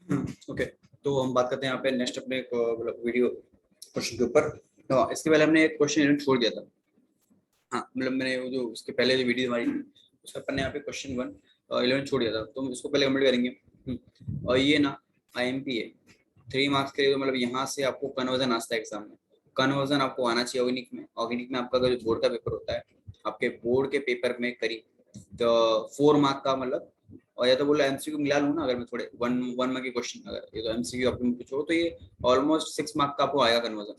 Okay, तो हम बात करते हैं यहाँ पे नेक्स्ट अपने मतलब वीडियो क्वेश्चन के ऊपर। तो इसके पहले हमने एक क्वेश्चन छोड़ दिया था। हाँ, मतलब मैंने वो जो उसके पहले जो वीडियो हमारी उसका अपन ने यहाँ पे क्वेश्चन 1 11 छोड़ दिया था, तो हम इसको पहले कंप्लीट करेंगे। और ये ना IMP है 3 मार्क्स के लिए, तो मतलब यहाँ से आपको कन्वर्जन आता है एग्जाम में। कन्वर्जन आपको आना चाहिए ऑर्गेनिक में। ऑर्गेनिक में आपका जो बोर्ड का पेपर होता है, आपके बोर्ड के पेपर में करीब तो 4 मार्क का मतलब, और या तो बोलो MCQ मिला लूँ ना, अगर मैं थोड़े 1 मार्क के क्वेश्चन, अगर ये तो MCQ आप पूछो तो ये ऑलमोस्ट 6 मार्क का आपको आएगा कन्वर्जन।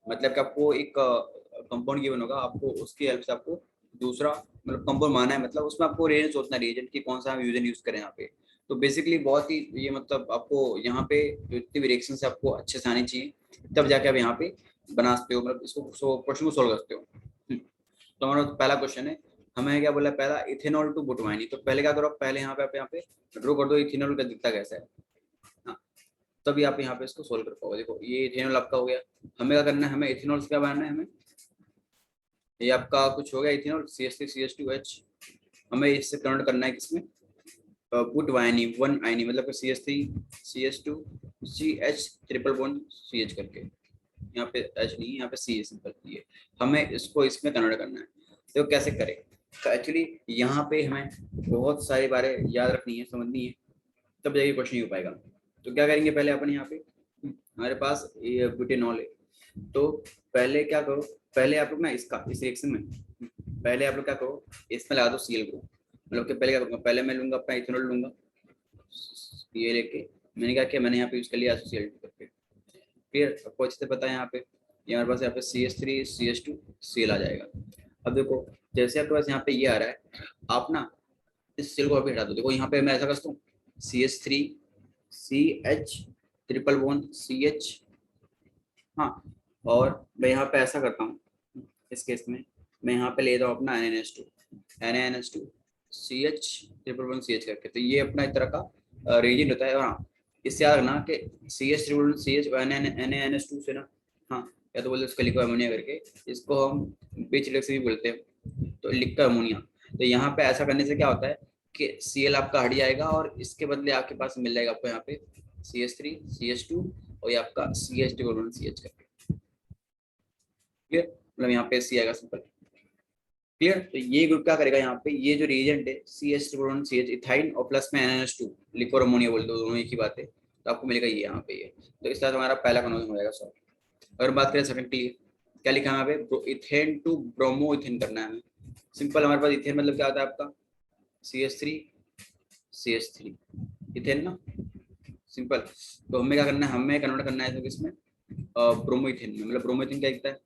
मतलब कि आपको एक कंपाउंड गिवन होगा, आपको उसकी हेल्प से आपको दूसरा मतलब कंपाउंड माना है, मतलब उसमें आपको रेंज सोचना है रिएजेंट की कौन सा हम यूज करें यहाँ पे। तो बेसिकली बहुत ही ये मतलब आपको यहाँ पे जो इतनी भी रिएक्शन से आपको अच्छे से आनी चाहिए, तब जाके आप यहाँ पे बना सकते हो, मतलब इसको क्वेश्चन को सोल्व करते हो। तो हमारा पहला क्वेश्चन है, हमें क्या बोला पहला, इथेनॉल टू बुटवाइनी। तो पहले क्या करो, पहले यहाँ पे आप यहाँ पे ड्रॉ कर दो इथेनॉल का दिखता कैसा है। हाँ, तभी आप यहाँ पे इसको सोल्व कर पाओगे। देखो ये इथेनॉल आपका हो गया। हमें क्या करना है, हमें इथेनॉल से क्या बनाना है, हमें ये आपका कुछ हो गया इथेनॉल CH3CH2H। हमें इससे कन्वर्ट करना है किसमें, पुट वाइनी 1 आयनी, मतलब CH3CH2CH ट्रिपल बॉन्ड CH करके। यहाँ पे H नहीं, यहाँ पे C है, सिंपल ये। हमें इसको इसमें कन्वर्ट करना है। तो कैसे करें, तो एक्चुअली यहाँ पे हमें बहुत सारी बातें याद रखनी है, समझनी है, तब जाके क्वेश्चन ही हो पाएगा। तो क्या करेंगे, पहले अपन यहाँ पे हमारे पास ये ब्यूटेनॉल है। तो पहले क्या करो, पहले आप लोग ना इसका इस रिएक्शन में पहले आप लोग क्या करो, इसमें लगा दो Cl ग्रुप। मतलब कि पहले क्या करूँगा, पहले मैं लूंगा अपना इथेनॉल लूंगा, ये लेके मैंने क्या किया, मैंने यहाँ पे यूज कर लिया एसोसिएट करके। क्लियर, आपको अच्छे से पता है यहाँ पे, ये हमारे पास यहाँ पे CH3CH2 Cl आ जाएगा। अब देखो जैसे आपके पास यहाँ पे ये आ रहा है, आप ना इस सेल को अभी हटा दो। देखो यहाँ पे मैं ऐसा करता हूँ, CH3CH ट्रिपल बॉन्ड CH। हाँ, और मैं यहाँ पे ऐसा करता हूँ, इस केस में मैं यहाँ पे ले रहा हूँ अपना NaNH2 CH triple bond CH करके। तो ये अपना एक तरह का रीजन होता है। हाँ, इससे याद रखना कि CH triple bond CH NaNH2 से ना, हाँ, या तो बोलते उसका लिक्विड अमोनिया करके, इसको हम बीच रिडक्शन भी बोलते हैं, तो लिक्विड अमोनिया। तो यहाँ पे ऐसा करने से क्या होता है कि Cl आपका हट जाएगा और इसके बदले आपके पास मिल जाएगा आपको यहाँ पे CH3CH2 और ये आपका CH ट्रिपल बॉन्ड CH करके। क्लियर, मतलब यहाँ पे C आएगा सिंपल। क्लियर, तो ये ग्रुप क्या करेगा, यहाँ पे ये जो रिएजेंट है CH ट्रिपल CH इथाइन और प्लस में NH2 लिक्विड अमोनिया बोल दो, दोनों एक ही बात है, तो आपको मिलेगा ये यहाँ पे ये। तो इस तरह हमारा पहला कन्वर्जन हो जाएगा सॉल्व। अगर बात करें सेकंड के लिए, क्या लिखा है यहाँ पे, इथेन टू ब्रोमो इथेन करना है हमें। सिंपल, हमारे पास इथेन मतलब क्या आता है आपका CH3CH3 इथेन ना, सिंपल। तो हमें क्या करना है, हमें कन्वर्ट करना है तो किसमें, ब्रोमो इथेन में। मतलब ब्रोमो इथेन क्या दिखता है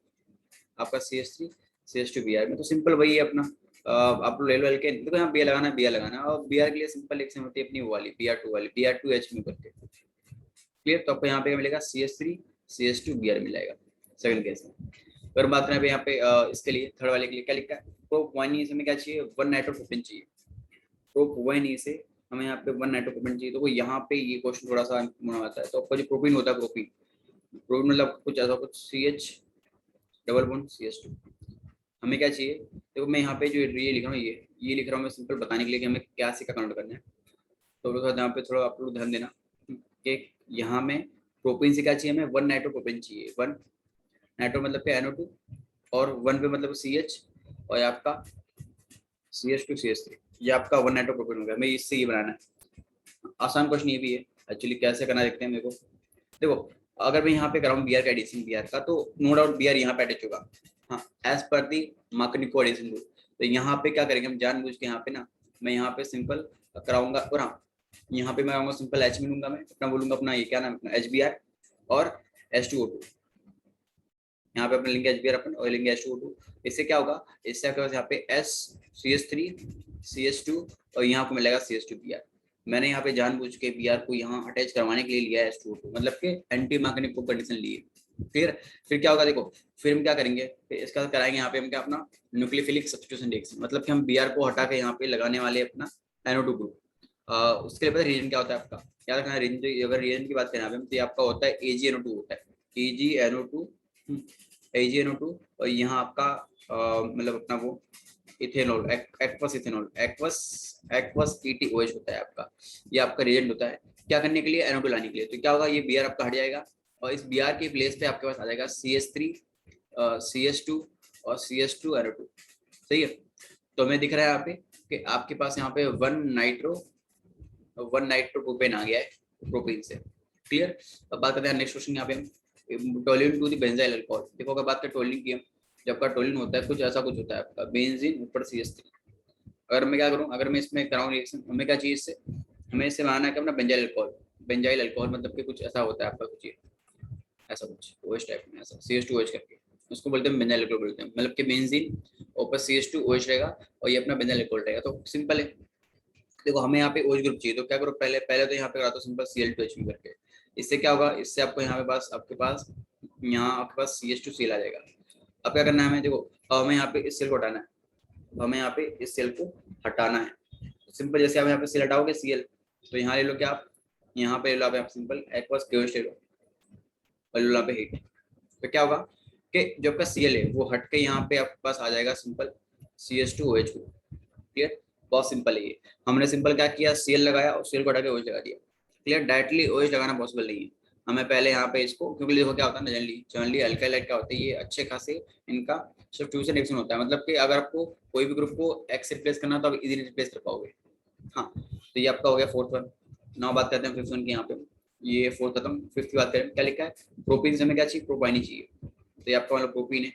आपका CH3CH2 Br में। तो सिंपल वही है अपना, आप लोग ले लो के, देखो यहाँ Br लगाना है, Br लगाना है, और Br के लिए सिंपल एक होती है अपनी वो वाली Br2 वाली, Br2H में करके। क्लियर, तो आपको यहाँ पे मिलेगा CH3CH2 Br मिलेगा सेकंड केस में। अगर बात करें यहाँ पे इसके लिए थर्ड वाले के लिए क्या लिखा है, प्रोप 1 से हमें क्या चाहिए, 1 नाइट्रोप्रोपेन चाहिए। प्रोप 1 से हमें यहाँ पे 1 नाइट्रोप्रोपेन चाहिए। तो यहाँ पे ये क्वेश्चन थोड़ा सा बना होता है। तो आपका जो प्रोपीन होता है, प्रोपीन प्रोपीन मतलब कुछ ऐसा कुछ CH डबल बॉन्ड CH2 हमें क्या चाहिए। देखो मैं यहाँ पे जो ये लिख रहा हूँ, ये लिख रहा हूँ मैं सिंपल बताने के लिए कि हमें क्या से क्या कन्वर्ट करना है। तो यहाँ पे थोड़ा आप लोग ध्यान देना कि यहाँ में प्रोपीन से क्या चाहिए, हमें 1 नाइट्रोप्रोपेन चाहिए। 1 नाइट्रो मतलब पे NO2 और 1 पे मतलब CH और आपका CH2CH3, ये आपका 1 नाइट्रोप्रोपेन हो गया। हमें इससे ये बनाना है। आसान क्वेश्चन ये भी है एक्चुअली, कैसे करना देखते हैं मेरे को। देखो अगर मैं यहाँ पे कराऊँ Br का एडिशन Br का, तो नो डाउट Br यहाँ पे अटैच होगा। हाँ, एज पर दी मार्कोनिको एडिशन रूल। तो यहाँ पे क्या करेंगे हम, जानबूझ के यहाँ पे ना मैं यहाँ पे सिंपल कराऊंगा, और हाँ यहाँ पे मैं आऊंगा सिंपल H में लूंगा, मैं अपना बोलूंगा अपना ये क्या नाम अपना HBr और H2O2। यहाँ पे अपने लेंगे HBr अपन और लेंगे H2O2। इससे क्या होगा, इससे आपके पास यहाँ पे CH3 CH2 और यहाँ को मिलेगा CH2Br। मैंने यहाँ पे जानबूझ के Br को यहाँ अटैच करवाने के लिए लिया है H2O2, मतलब कि एंटी मैग्नेटिक कंडीशन लिए। फिर क्या होगा, देखो फिर हम क्या करेंगे, फिर इसका कराएंगे यहाँ पे हम क्या अपना न्यूक्लियोफिलिक सब्स्टिट्यूशन रिएक्शन। मतलब कि हम Br को हटा के यहाँ पे लगाने वाले अपना NO2 ग्रुप। उसके लिए पता रीजन क्या होता है आपका, याद रखना रीजन। अगर रीजन की बात करें यहाँ पे तो आपका होता है AgNO2 होता है, AgNO2 AgNO2। और यहाँ आपका मतलब अपना वो ethanol, aqueous ethanol, aqueous ETOH होता है आपका, ये आपका रिएजेंट होता है। क्या करने के लिए, NO2 लाने के लिए। तो क्या होगा, ये Br आपका हट जाएगा और इस Br के प्लेस पे आपके पास आ जाएगा CH3 CH2 और CH2 NO2। सही है। तो हमें दिख रहा है यहाँ पे कि आपके पास यहाँ पे वन नाइट्रोप्रोपेन आ गया है प्रोपेन से। क्लियर। अब बात करते हैं नेक्स्ट क्वेश्चन यहाँ पे हम, toluene to the benzyl alcohol. देखो अगर बात करें टोल्यूइन की, जब आपका टोल्यूइन होता है कुछ ऐसा कुछ होता है आपका बेंजीन ऊपर CH3। अगर मैं क्या करूँ, अगर मैं इसमें कराऊँ रिएक्शन, हमें क्या चाहिए इससे, हमें इससे बनाना है कि अपना बेंजाइल अल्कोहल। बेंजाइल अल्कोहल मतलब कि कुछ ऐसा होता है आपका, कुछ ऐसा कुछ OH टाइप में, ऐसा CH2OH करके उसको बोलते हैं बेंजाइल अल्कोहल बोलते हैं। मतलब कि बेंजीन ऊपर CH2OH रहेगा और ये अपना बेंजाइल अल्कोहल रहेगा। तो सिंपल है। देखो हमें यहाँ पे OH ग्रुप चाहिए, तो क्या करो, पहले पहले तो यहाँ पे करा दो सिंपल Cl2H करके। इससे क्या होगा, इससे आपको यहाँ पे पास आपके पास CH2Cl आ जाएगा। अब क्या करना है हमें, देखो अब हमें यहाँ पे इस सेल को हटाना है, हमें यहाँ पे इस सेल को हटाना है। सिंपल जैसे आप यहाँ पे सेल हटाओगे Cl, तो यहाँ ले लो क्या आप, यहाँ पे ले लो आप यहाँ सिंपल एक्वस KOH ले लो और ले लो यहाँ पे हीट। तो क्या होगा कि जो आपका Cl है वो हट के यहाँ पे आपके पास आ जाएगा सिंपल CH2OH। क्लियर। बहुत सिंपल है ये। हमने सिंपल क्या किया, Cl लगाया और Cl को हटा के OH लगा दिया। क्लियर। डायरेक्टली OH लगाना पॉसिबल नहीं है, हमें पहले यहाँ पे इसको, क्योंकि देखो क्या होता है जनरली अल्काइलाइड क्या होते हैं, ये अच्छे खासे इनका सब्स्टिट्यूशन रिएक्शन होता है। मतलब कि अगर आपको कोई भी ग्रुप को X से रिप्लेस करना तो आप इजीली रिप्लेस कर पाओगे। हाँ, तो ये आपका हो गया फोर्थ वन। नाउ बात करते हैं फिफ्थ वन की। यहाँ पे ये फोर्थ खत्म, फिफ्थ की बात करें, क्या लिखा है, प्रोपीन से हमें क्या चाहिए, प्रोपाइन ही चाहिए। तो ये आपका मतलब प्रोपीन है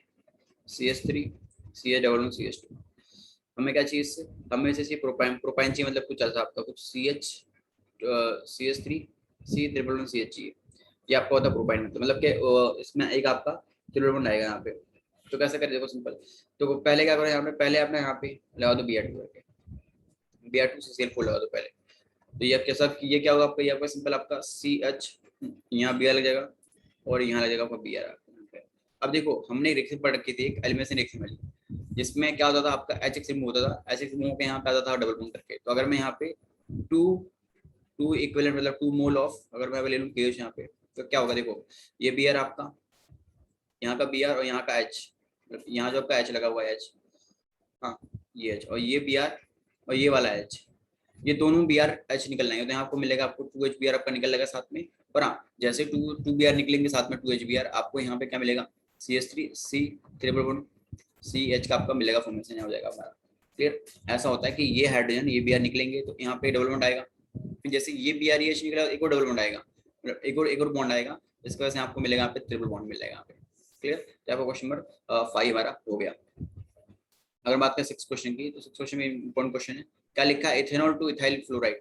CH3 CH⋯CH2। हमें क्या चाहिए इससे, हमें इससे चाहिए प्रोपाइन। प्रोपाइन चाहिए मतलब कुछ ऐसा आपका कुछ CH3 C⋯CH चाहिए। ये आपका होता है प्रोपाइन मतलब कि इसमें एक आपका ट्रिपल बॉन्ड आएगा यहाँ पे। तो कैसे करें, देखो सिंपल। तो पहले क्या करो, यहाँ पे पहले आपने यहाँ पे लगा दो Br2 करके, Br2 से CL4 लगा दो पहले। तो ये आपके साथ ये क्या होगा आपका, ये आपका सिंपल आपका CH, यहाँ Br लग जाएगा और यहाँ लग जाएगा आपका Br। अब देखो हमने रिएक्शन पढ़ रखी थी एक एलिमिनेशन रिएक्शन वाली, जिसमें क्या होता था आपका HX रिमूव होता था, HX रिमूव के यहाँ पे आता था डबल बॉन्ड करके। तो अगर मैं यहाँ पे टू टू इक्विवेलेंट मतलब 2 मोल ऑफ अगर मैं ले लूँ KOH यहाँ पे, तो क्या होगा, देखो ये Br आपका, यहाँ का Br और यहाँ का H, यहाँ जो आपका H लगा हुआ है H, हाँ ये H और ये Br और ये वाला H, ये दोनों BrH निकल आएंगे। तो यहाँ आपको मिलेगा, आपको 2HBr आपका निकल लेगा साथ में। और हाँ, जैसे 2Br निकलेंगे साथ में 2HBr, आपको यहाँ पे क्या मिलेगा, CH3C⋯CH का आपका मिलेगा, फॉर्मेशन यहाँ हो जाएगा हमारा। क्लियर। ऐसा होता है कि ये हाइड्रोजन ये Br निकलेंगे तो यहाँ पे डबल बॉन्ड आएगा, फिर जैसे ये BrEH निकलेगा एक और डबल बॉन्ड आएगा, एक और बॉन्ड आएगा, इसकी वजह से आपको मिलेगा यहाँ पे ट्रिपल बॉन्ड मिलेगा यहाँ पे। क्लियर। तो आपका क्वेश्चन नंबर 5 हमारा हो गया। अगर बात करें सिक्स क्वेश्चन की, तो सिक्स क्वेश्चन में इंपॉर्टेंट क्वेश्चन है, क्या लिखा है, इथेनॉल टू इथाइल फ्लोराइड।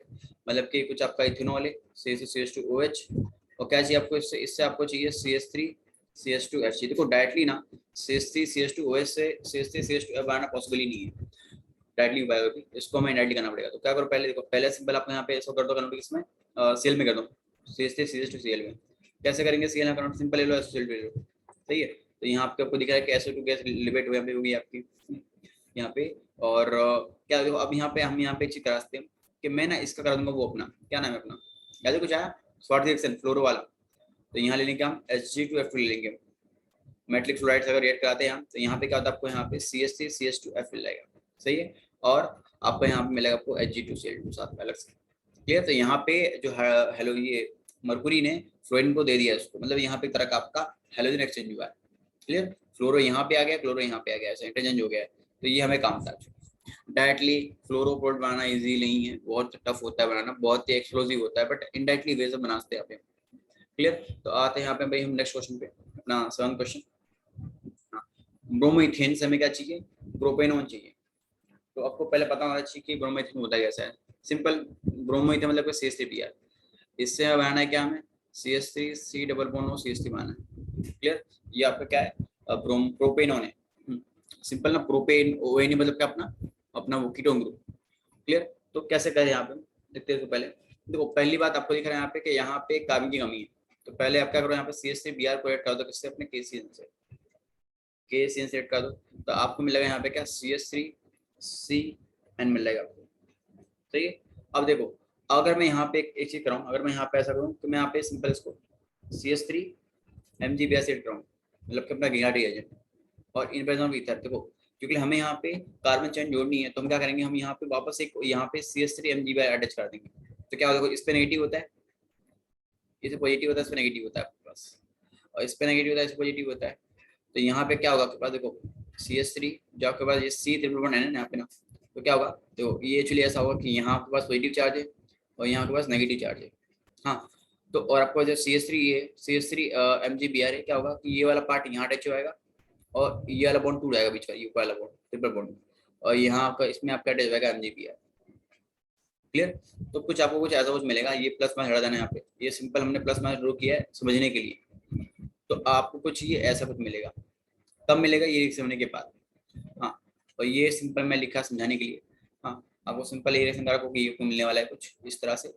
मतलब कि कुछ आपका इथेनॉल है CH2OH और क्या चाहिए आपको, इससे आपको चाहिए CH3CH2F चाहिए। देखो डायरेक्टली ना CH3CH2OH से CH3CH2F बनाना पॉसिबल ही नहीं है, डायरेक्टली बायोलॉजी, इसको हमें इनडायरेक्टली करना पड़ेगा। तो क्या करो, पहले देखो, पहले सिंपल आपको यहाँ पे इसको कर दो कन्वर्ट, इसमें Cl में कर दो, CH3CH2Cl में। कैसे करेंगे Cl में कन्वर्ट, सिंपल ले लो SO2 ले लो। सही है। तो यहाँ पे आपको दिख रहा है कि SO2 गैस लिबरेट होगी आपकी यहाँ पे। और क्या देखो, अब यहाँ पे हम यहाँ पे एक चीज करा सकते हैं कि मैं ना इसका करा दूंगा, वो अपना क्या नाम है अपना, याद है कुछ आया, स्वार्थ रिएक्शन फ्लोरो वाला। तो यहाँ ले लेंगे हम Hg2F2 ले लेंगे, मेटलिक फ्लोराइड अगर रिएक्ट कराते हैं हम, तो यहाँ पे क्या होता है, आपको यहाँ पे CH3CH2F मिल जाएगा। सही है। और आपको यहाँ पे मिलेगा आपको Hg2Cl2 साथ में अलग से। क्लियर। तो यहाँ पे जो हेलो ये मरकुरी ने फ्लोरीन को दे दिया इसको, मतलब यहाँ पे एक तरह का आपका हेलोजन एक्सचेंज हुआ है। क्लियर। फ्लोरो यहाँ पे आ गया, क्लोरो यहाँ पे आ गया, ऐसा इंटरचेंज हो गया है। तो ये हमें काम था। डायरेक्टली फ्लोरोपोर्ट बनाना इजी नहीं है, बहुत टफ होता है बनाना, बहुत ही एक्सप्लोसिव होता है, बट इनडायरेक्टली वे से बनाते हैं आप। क्लियर। तो आते हैं यहाँ पे भाई हम नेक्स्ट क्वेश्चन पे, अपना 7वां क्वेश्चन। ब्रोमोइथेन से हमें क्या चाहिए, प्रोपेनॉन चाहिए। तो आपको पहले पता होना चाहिए कि ब्रोमोइथेन होता कैसा है। सिंपल, ब्रोमोइथेन मतलब CH3Br, इससे बनाना है क्या हमें, CH3C⋯CH3 बनाना है। क्लियर। ये आपका क्या है, प्रोपेनॉन है। सिंपल ना, प्रोपेन ON मतलब क्या, अपना अपना वो कीटोन ग्रुप। क्लियर। तो कैसे करें यहाँ पे, देखते हैं। तो पहले देखो, पहली बात आपको दिख रहा है यहाँ पे कि यहाँ पे कार्बन की कमी है। तो पहले आप क्या करो, यहाँ पे CH3Br को ऐड कर दो, किससे, अपने KCN से, KCN से ऐड कर दो। तो आपको मिलेगा यहाँ पे क्या, CH3CN मिल जाएगा आपको। सही है। अब देखो, अगर मैं यहाँ पे एक चीज कराऊँ, अगर मैं यहाँ पे ऐसा करूँ, तो मैं यहाँ पे सिंपल इसको CH3MgBr से ऐड कराऊँ, मतलब कि अपना गिगाटी एजेंट, और इन प्रेजेंस ऑफ ईथर। देखो क्योंकि हमें यहाँ पे कार्बन चेन जोड़नी है, तो हम क्या करेंगे, हम यहाँ पे वापस एक यहाँ पे CH3MgBr अटैच कर देंगे। तो क्या होगा, इस पे नेगेटिव होता है, इसे पॉजिटिव होता है, इस पे नेगेटिव होता है आपके पास, और इस पे नेगेटिव होता है, इस पे पॉजिटिव होता है। तो यहाँ पे क्या होगा आपके पास, देखो CH3 जो आपके पास ये C ट्रिपल है ना यहाँ पे ना, तो क्या होगा, तो ये एक्चुअली ऐसा होगा कि यहाँ आपके पास पॉजिटिव चार्ज है और यहाँ आपके पास नेगेटिव चार्ज है। हाँ, तो और आपको जो CH3 है, CH3 MgBr है, क्या होगा कि ये वाला पार्ट यहाँ अटैच हो जाएगा और ये वाला बॉन्ड टूट जाएगा बीच का, ये वाला बॉन्ड ट्रिपल बॉन्ड, और यहाँ आपका इसमें आपका अटैच हो जाएगा MgBr। क्लियर? तो कुछ आपको कुछ ऐसा कुछ मिलेगा, ये प्लस माइनस हटा देना है यहाँ पे, ये सिंपल हमने प्लस माइनस ड्रॉ किया है समझने के लिए। तो आपको कुछ ये ऐसा कुछ मिलेगा, कब मिलेगा, ये रिएक्शन होने के बाद। हाँ, और ये सिंपल मैं लिखा समझाने के लिए। हाँ, आपको सिंपल ये रिएक्शन करा कि ये मिलने वाला है कुछ इस तरह से।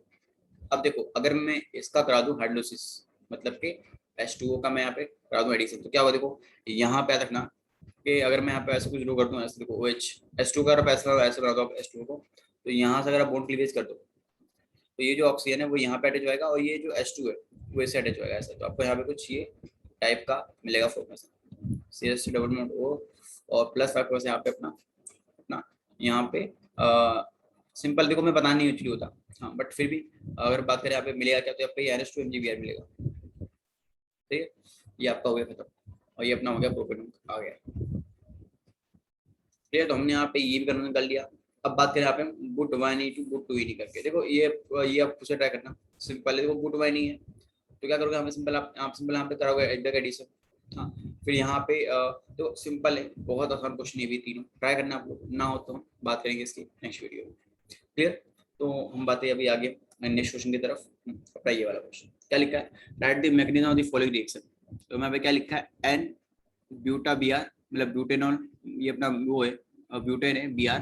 अब देखो अगर मैं इसका करा दूं हाइड्रोलिसिस, मतलब कि H2O का मैं यहाँ पे करा दूं एडिशन, तो क्या होगा, देखो यहाँ पे याद रखना कि अगर मैं यहाँ पे ऐसा कुछ ड्रॉ कर दूं, ऐसे देखो OH H2 का ऐसे बना दो H2O को, तो यहाँ से अगर आप बॉन्ड क्लीवेज कर दो तो ये जो ऑक्सीजन है वो यहाँ पे अटैच होएगा और ये जो H2 है वो ऐसे अटैच होएगा ऐसे। तो आपको यहाँ पे कुछ ये टाइप का मिलेगा formation, CH3 double bond O और प्लस आपके पास यहाँ पे अपना अपना यहाँ पे सिंपल, देखो मैं बताना नहीं एक्चुअली होता, हाँ बट फिर भी अगर बात करें यहाँ पे मिलेगा क्या, तो यहाँ पे NH2 MgBr मिलेगा। ठीक है, ये आपका हो गया खत्म, और ये अपना हो गया प्रोपेनॉन आ गया। ठीक है, तो हमने यहाँ पे ये भी करना कर लिया। अब बात करें यहाँ पे बुट 1E2 बुट 2E करके, देखो ये आप खुद से ट्राई करना। सिंपल है, देखो बुट 1E है तो क्या करोगे, हमें सिंपल आप सिंपल यहाँ पे करोगे एडिशन। हाँ, फिर यहाँ पे तो सिंपल है, बहुत आसान क्वेश्चन ये भी तीनों ट्राई करना आप लोग, ना हो तो हम बात करेंगे इसकी नेक्स्ट वीडियो में। क्लियर? तो हम बातें अभी आगे नेक्स्ट क्वेश्चन की तरफ। अपना ये वाला क्वेश्चन क्या लिखा है, right the mechanism of the following reaction. तो मैं पे क्या लिखा है, एन ब्यूटा Br मतलब ब्यूटेनॉल, ये अपना वो है ब्यूटेन है Br,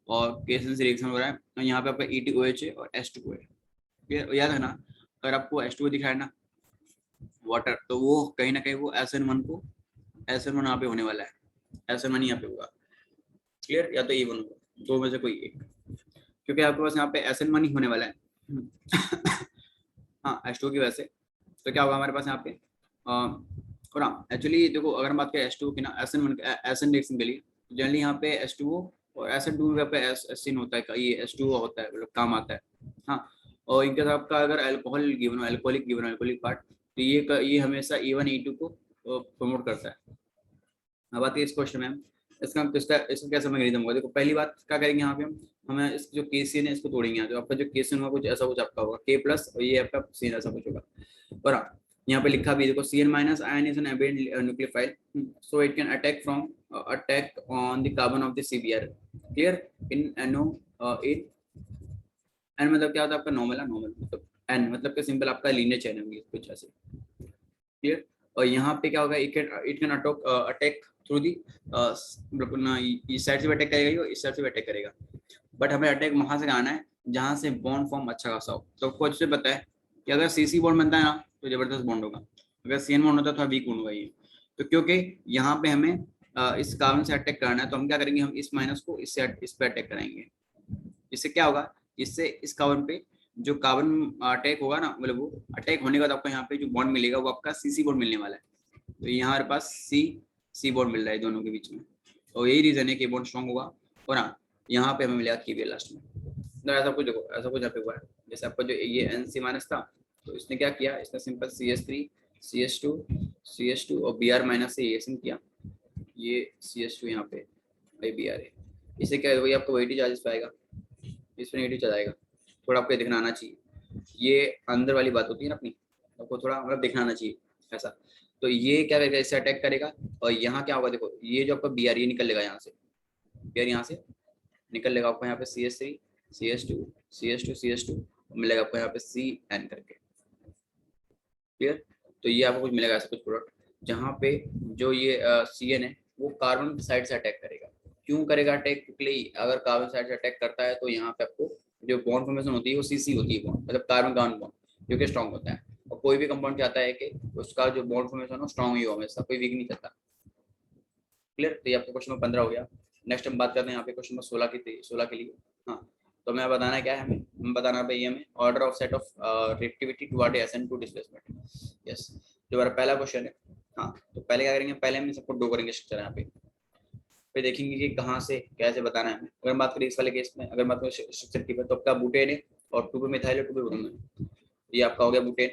और केसन से रिएक्शन हो रहा है, और यहाँ पे आपका EtOH है और H2O है। क्लियर? याद है ना, अगर आपको H2O दिखा है ना वाटर, तो वो कहीं ना कहीं वो SN1 को SN1 यहाँ पे होने वाला है, SN1 यहाँ पे होगा। क्लियर? या तो E1 होगा, दो में से कोई एक, क्योंकि आपके पास यहाँ पे SN1 ही होने वाला है। हाँ, H2O की वजह से। तो क्या होगा हमारे पास यहाँ पे और हाँ एक्चुअली देखो अगर हम बात करें H2O की ना, SN रिएक्शन के लिए जनरली यहाँ पे H2O और SN2 में पे एसिन होता है, ये H2O होता है, मतलब काम आता है। हाँ, और इनके साथ का अगर अल्कोहल गिवन हो, अल्कोहलिक पार्ट, तो ये हमेशा E1 E2 को प्रमोट करता है। अब बात है इस क्वेश्चन में इसका कैसा मैकेनिज्म होगा, देखो पहली बात क्या करेंगे यहाँ पे हमें इस जो केसीएन है इसको तोड़ेंगे। यहाँ तो आपका जो केसीएन होगा कुछ ऐसा कुछ आपका होगा K प्लस, और ये आपका सीन ऐसा कुछ होगा। और हाँ, यहाँ पे लिखा भी देखो CN minus ion is an ambident nucleophile, so it can attack on the carbon of the CBr। Clear? In NO in N मतलब क्या होता है आपका नॉर्मल है, नॉर्मल मतलब N मतलब कि सिंपल आपका लीनियर चेन होगी कुछ ऐसे। क्लियर? और यहाँ पे क्या होगा, it can attack through the, मतलब ना इस साइड से भी अटैक करेगा और इस साइड से भी अटैक करेगा, बट हमें अटैक वहां से आना है जहां से बॉन्ड फॉर्म अच्छा खासा हो। तो आपको अच्छे से पता है कि अगर CC बॉन्ड बनता है ना तो जबरदस्त बॉन्ड होगा, अगर CN बॉन्ड होता है थोड़ा वीक बॉन्ड होगा ये। तो क्योंकि यहाँ पे हमें इस कार्बन से अटैक करना है, तो हम क्या करेंगे, हम इस माइनस को इस पे अटैक कराएंगे। इससे क्या होगा, इससे इस कार्बन पे जो कार्बन अटैक होगा ना, मतलब वो अटैक होने के बाद आपको यहाँ पे जो बॉन्ड मिलेगा वो आपका CC बॉन्ड मिलने वाला है। तो यहाँ हमारे पास C बॉन्ड मिल रहा है दोनों के बीच में, और यही रीजन है कि बॉन्ड स्ट्रॉन्ग होगा। और हाँ, यहाँ पे हमें मिलेगा KBr लास्ट में। तो ऐसा कुछ देखो, ऐसा कुछ यहाँ पे हुआ है, जैसे आपका जो ये NC माइनस था, तो इसने क्या किया, इसने सिंपल CH3 और Br माइनस से रिएक्शन किया, ये CH2 यहाँ पे Br है, इससे क्या वही आपको वेटी चार्जेस पाएगा, इसमें नेगेटिव चार्ज आएगा। थोड़ा आपको दिखना आना चाहिए, ये अंदर वाली बात होती है ना अपनी, आपको थोड़ा मतलब दिखना आना चाहिए ऐसा। तो ये क्या करेगा, इससे अटैक करेगा, और यहाँ क्या होगा, देखो ये जो आपका Br ये निकल लेगा यहाँ से, Br यहाँ से निकल लेगा आपको यहाँ पे CH3 CH2 मिलेगा आपको यहाँ पे CN करके। क्लियर? तो ये आपको कुछ मिलेगा ऐसा कुछ प्रोडक्ट, जहाँ पे जो ये CN है वो कार्बन साइड से अटैक करेगा। क्यों करेगा अटैक? क्योंकि अगर कार्बन साइड से अटैक करता है तो यहाँ पे आपको जो बॉन्ड फॉर्मेशन होती है वो CC होती है बॉन्ड, मतलब कार्बन कार्बन बॉन्ड, जो कि स्ट्रॉन्ग होता है। और कोई भी कंपाउंड चाहता है कि उसका जो बॉन्ड फॉर्मेशन हो स्ट्रॉन्ग ही हो हमेशा, कोई वीक नहीं चाहता। क्लियर? तो ये आपका क्वेश्चन नंबर 15 हो गया। नेक्स्ट हम बात करते हैं यहाँ पे क्वेश्चन नंबर 16 के लिए। हाँ, तो मैं बताना क्या है, हमें बताना है ये हमें order of set of reactivity toward SN2 displacement. Yes, जो हमारा पहला क्वेश्चन है। हाँ, तो पहले क्या करेंगे, पहले हम सबको ड्रॉ करेंगे स्ट्रक्चर यहाँ पे, फिर देखेंगे कि कहाँ से कैसे बताना है हमें। अगर बात करें इस वाले केस में, अगर बात करें स्ट्रक्चर की, तो आपका बुटेन है और 2 पे मिथाइल है, 2 पे ब्रोमीन है। ये आपका हो गया बुटेन।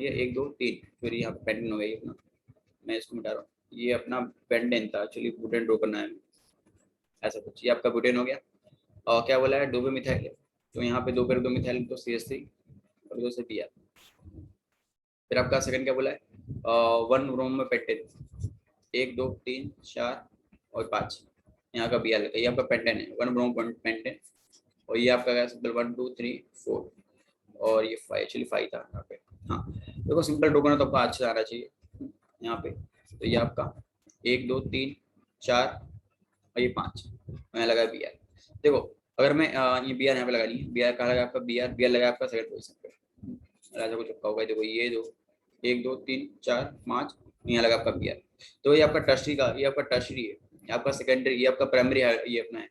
ये 1 2 3 फिर यहाँ पे पेंडेंट हो गया ये अपना, मैं इसको मिटा रहा हूँ, ये अपना पेंडेंट था एक्चुअली, बुटेन ड्रॉ करना है ऐसा कुछ। ये आपका बुटेन हो गया। और क्या बोला है, डो पे मिथाइल है, तो यहाँ पे 2 पर 2 मिथाइल तो CH3 और 2 से Br। फिर आपका सेकंड क्या बोला है, 1 ब्रोमो में पेंटेन, 1 2 3 4 और 5, यहाँ का Br लगता है, ये आपका पेंटेन है, 1 ब्रोमो पेंटेन। और ये आपका क्या सिंपल 1 2 3 4 और ये 5, एक्चुअली 5 था यहाँ पे। हाँ देखो सिंपल ड्रॉ करना तो आपको अच्छा आना चाहिए यहाँ पे। तो ये आपका 1 2 3 4 और ये 5, मैंने लगाया Br। देखो अगर मैं ये Br यहाँ पे लगा ली, Br कहाँ लगा आपका, Br लगा आपका सेकंड पोजिशन पे, ऐसा कुछ रखा होगा। देखो ये दो 1 2 3 4 5, यहाँ लगा आपका Br। तो ये आपका टर्शरी का, ये आपका टर्शरी है, ये आपका सेकेंडरी, ये आपका प्राइमरी है, ये अपना है,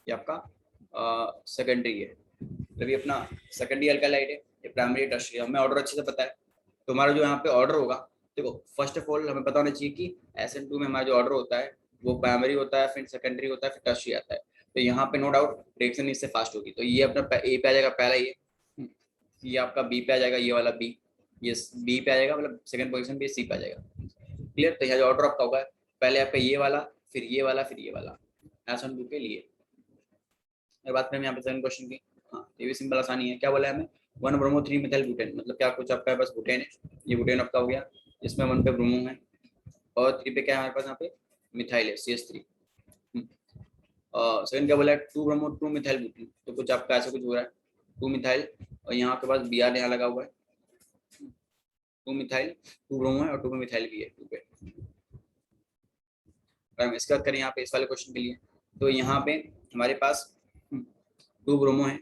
ये आपका सेकेंडरी है, मतलब ये अपना सेकेंडरी अल्कालाइड है, ये प्राइमरी टर्शरी है। हमें ऑर्डर अच्छे से पता है, तो हमारा जो यहाँ पे ऑर्डर होगा, देखो फर्स्ट ऑफ ऑल हमें पता होना चाहिए कि SN2 में हमारा जो ऑर्डर होता है वो प्राइमरी होता है, फिर सेकेंडरी होता है, फिर टर्शरी आता है। तो यहाँ पे नो डाउट रिएक्शन इससे फास्ट होगी, तो ये अपना ए पे आ जाएगा पहला, ये आपका बी पे आ जाएगा, ये वाला बी, ये बी पे आ जाएगा, मतलब सेकंड पोजीशन पे सी पे आ जाएगा। क्लियर। तो यहाँ जो ऑर्डर आपका होगा पहले आपका ये वाला, फिर ये वाला, फिर ये वाला, SN2 के लिए। बात करें यहाँ पे सेकंड क्वेश्चन की, हाँ ये भी सिंपल आसानी है। क्या बोला है हमें, 1 ब्रोमो 3 मिथाइल ब्यूटेन, मतलब क्या कुछ आपका पास ब्यूटेन है, ये ब्यूटेन आपका हो गया, इसमें 1 पे ब्रोमो है और 3 पे क्या है हमारे पास यहाँ पे मिथाइल है CH3। सेकंड क्या बोला है, 2 ब्रोमो 2 मिथाइल ब्यूटेन, तो कुछ आपका ऐसा कुछ हो रहा है 2 मिथाइल और यहाँ के पास Br यहाँ लगा हुआ है, 2 मिथाइल 2 ब्रोमो है और 2 पे मिथाइल भी है 2 पे। अगर हम इसके बात करें यहाँ पे इस वाले क्वेश्चन के लिए, तो यहाँ पे हमारे पास 2 ब्रोमो है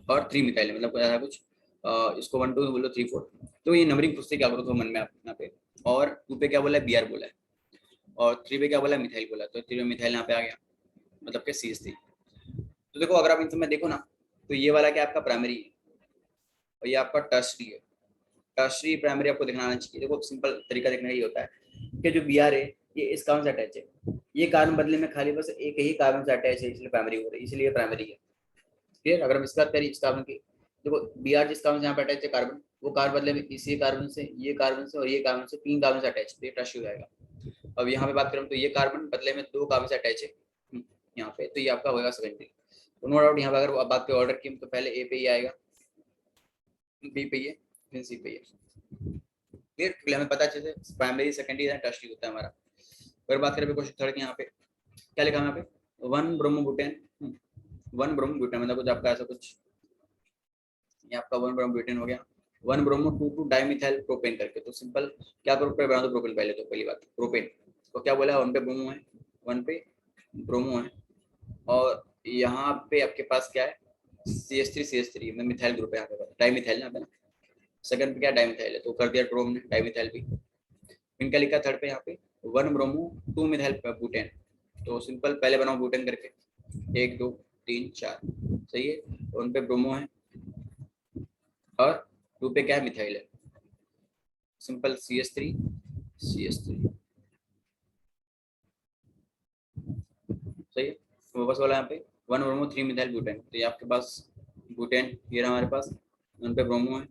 और 3 मिथाइल है, मतलब ऐसा कुछ इसको 1 2 बोलो 3 4, तो ये नंबरिंग पूछते क्या करो तो मन में आप यहाँ पे। और 2 पे क्या बोला है Br बोला है, और 3 पे क्या बोला है मिथाइल बोला है, तो 3 मिथाइल यहाँ पे आ गया, मतलब कि CH3। तो देखो अगर आप इन सब में देखो ना, तो ये वाला क्या आपका प्राइमरी है और ये आपका टर्शरी है। टर्शरी प्राइमरी आपको दिखाना चाहिए। देखो सिंपल तरीका देखने का ये होता है कि जो Br है ये इस कार्बन से अटैच है, ये कार्बन बदले में खाली बस एक ही कार्बन से अटैच है, इसलिए प्राइमरी हो रही है, इसलिए प्राइमरी है। क्लियर। अगर हम इसका बात करें इस कार्बन की, देखो Br जिस कार्बन से यहाँ पे अटैच है कार्बन, वो कार्बन बदले में इसी कार्बन से, ये कार्बन से और ये कार्बन से, 3 कार्बन से अटैच, तो ये टर्शरी हो जाएगा। अब यहाँ पे बात करें तो ये कार्बन बदले में 2 कार्बन से अटैच है यहाँ पे, तो ये आपका होगा सेकेंडरी। तो नो डाउट यहाँ पे अगर बात पे ऑर्डर की तो पहले ए पे ही आएगा, बी पे ही है, फिर सी पे ही है। क्लियर। क्योंकि हमें पता चले प्राइमरी सेकेंडरी या टर्शरी होता है हमारा। अगर बात करें क्वेश्चन थर्ड की, यहाँ पे क्या लिखा है यहाँ पे 1 ब्रोमोब्यूटेन, 1 ब्रोमोब्यूटेन मतलब कुछ आपका ऐसा कुछ, ये आपका 1 ब्रोमोब्यूटेन हो गया, 1 ब्रोमो 2 2 डाइमिथाइल प्रोपेन करके। तो सिंपल क्या करो, बना दो प्रोपेन पहले, तो पहली बात प्रोपेन तो क्या बोला है 1 पे ब्रोमो है, 1 पे ब्रोमो है और यहाँ पे आपके पास क्या है CH3 में मिथाइल ग्रुप है यहाँ पे, डाइमिथाइल यहाँ पे ना, सेकंड पे क्या डाइमिथाइल है तो कर दिया ड्रोम ने डाइमिथाइल भी। इनका लिखा थर्ड पे यहाँ पे 1 ब्रोमो 2 मिथाइल ब्यूटेन, तो सिंपल पहले बनाओ ब्यूटेन करके 1 2 3 4, सही है। उन पे ब्रोमो है और 2 पे क्या है मिथाइल है, सिंपल CH3 सही है। तो बस वाला यहाँ पे 1 ब्रोमो 3 मिथाइल ब्यूटेन, तो ये आपके पास ब्यूटेन ये रहा हमारे पास, उन पे ब्रोमो है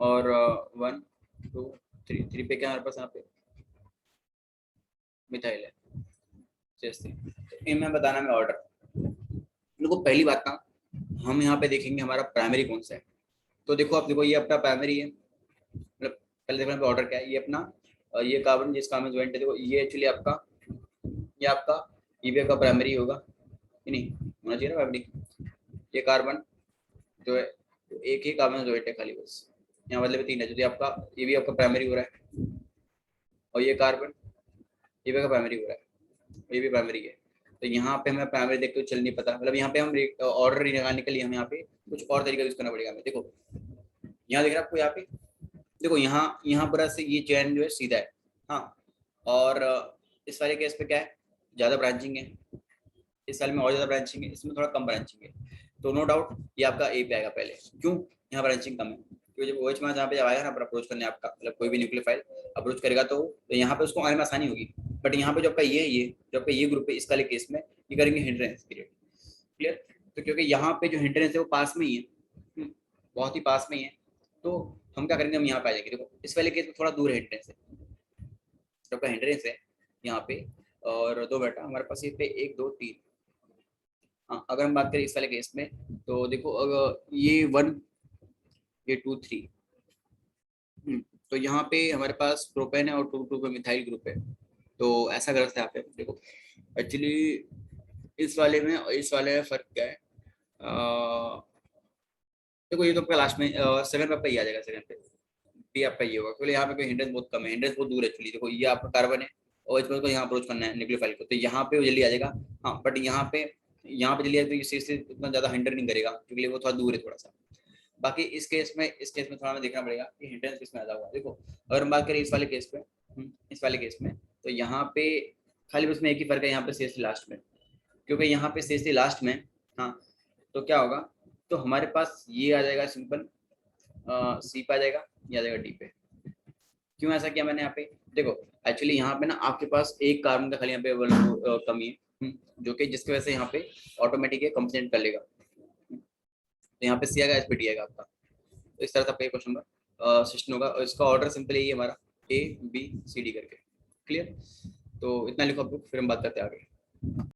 और 1 2 3 3 पे क्या हमारे पास यहाँ पे मिथाइल है CH3। तो इनमें बताना मैं ऑर्डर, देखो पहली बात ना हम यहाँ पे देखेंगे हमारा प्राइमरी कौन सा है। तो देखो आप देखो ये अपना प्राइमरी है, मतलब पहले देखो यहाँ पे ऑर्डर क्या है, ये अपना ये कार्बन जिस कार्बन ज्वाइंट है, देखो ये एक्चुअली आपका ये आपका ये का प्राइमरी होगा कि नहीं होना चाहिए ना प्राइमरी। ये कार्बन जो है तो एक ही कार्बन ज्वाइंट है खाली बस, यहाँ मतलब 3 है, जो आपका ये भी आपका प्राइमरी हो रहा है और ये कार्बन ये भी का प्राइमरी हो रहा है, ये भी प्राइमरी है। तो यहाँ पे हमें प्राइमरी देखते हुए चल नहीं पता, मतलब यहाँ पे हम ऑर्डर निकालने के लिए हमें यहाँ पे कुछ और तरीका यूज करना पड़ेगा हमें। देखो यहाँ देख रहे हैं आपको, यहाँ पे देखो यहाँ पूरा से ये चैन जो है सीधा है, हाँ और इस वाले केस पे क्या है ज्यादा ब्रांचिंग है, इस साल में और ज्यादा ब्रांचिंग है, इसमें थोड़ा कम ब्रांचिंग है। तो नो डाउट ये आपका ए पे आएगा पहले, क्यों यहाँ ब्रांचिंग कम है, क्योंकि जब OH में जहाँ पे जब आएगा ना अप्रोच करने आपका, मतलब कोई भी न्यूक्लियोफाइल अप्रोच करेगा तो यहाँ पे उसको आने में आसानी होगी। बट यहाँ पे जो आपका ये जो आपका ये ग्रुप है इसका केस में ये करेंगे हिंड्रेंस पीरियड। क्लियर। तो क्योंकि यहाँ पे जो हिंड्रेंस है वो पास में ही है, बहुत ही पास में ही है, तो हम क्या करेंगे, हम यहाँ पे आ जाएंगे। देखो इस वाले केस में थोड़ा दूर है हिंड्रेंस से, तो आपका हिंड्रेंस है यहाँ पे, और 2 बेटा हमारे पास ये पे 1 2 3। हाँ, अगर हम बात करें इस वाले केस में, तो देखो अगर ये 1 ये 2 3, तो यहाँ पे हमारे पास प्रोपेन है और 2 2 पे मिथाइल ग्रुप है। तो ऐसा गलत है यहाँ पे। देखो एक्चुअली इस वाले में और इस वाले में फर्क क्या है, देखो ये तो आपका लास्ट में सेकंड पे आपका ये आ जाएगा, सेकंड पे भी आपका ये होगा, क्योंकि यहाँ पे कोई हिंड्रेंस बहुत कम है, हिंड्रेंस बहुत दूर है एक्चुअली। देखो ये आपका कार्बन है और इसको यहाँ अप्रोच करना है न्यूक्लियोफाइल को, तो यहाँ पे वो जल्दी आ जाएगा। हाँ बट यहाँ पे जल्दी आएगा तो इसी से उतना ज्यादा हिंडर नहीं करेगा, क्योंकि वो थोड़ा दूर है थोड़ा सा। बाकी इस केस में थोड़ा हमें देखना पड़ेगा कि हिंड्रेंस किस में ज्यादा हुआ। देखो अगर हम बात करें इस वाले केस पे, इस वाले केस में, तो यहाँ पे खाली उसमें एक ही फर्क है, यहाँ पे CH3 लास्ट में, क्योंकि यहाँ पे CH3 लास्ट में। हाँ, तो क्या होगा, तो हमारे पास ये आ जाएगा सिंपल, सी पे आ जाएगा, ये आ जाएगा डी पे। क्यों ऐसा किया मैंने यहाँ पे, देखो एक्चुअली यहाँ पे ना आपके पास एक कार्बन का खाली यहाँ पे कमी है, जो कि जिसकी वजह से यहाँ पे ऑटोमेटिक कंप्लीट कर लेगा। तो यहाँ पे सी आएगा, इस पे डी आएगा आपका। तो इस तरह से आपका क्वेश्चन नंबर सिस्टम होगा, और इसका ऑर्डर सिंपल यही है हमारा, A B C D करके। क्लियर, तो इतना लिखो आप लोग, फिर हम बात करते हैं आगे।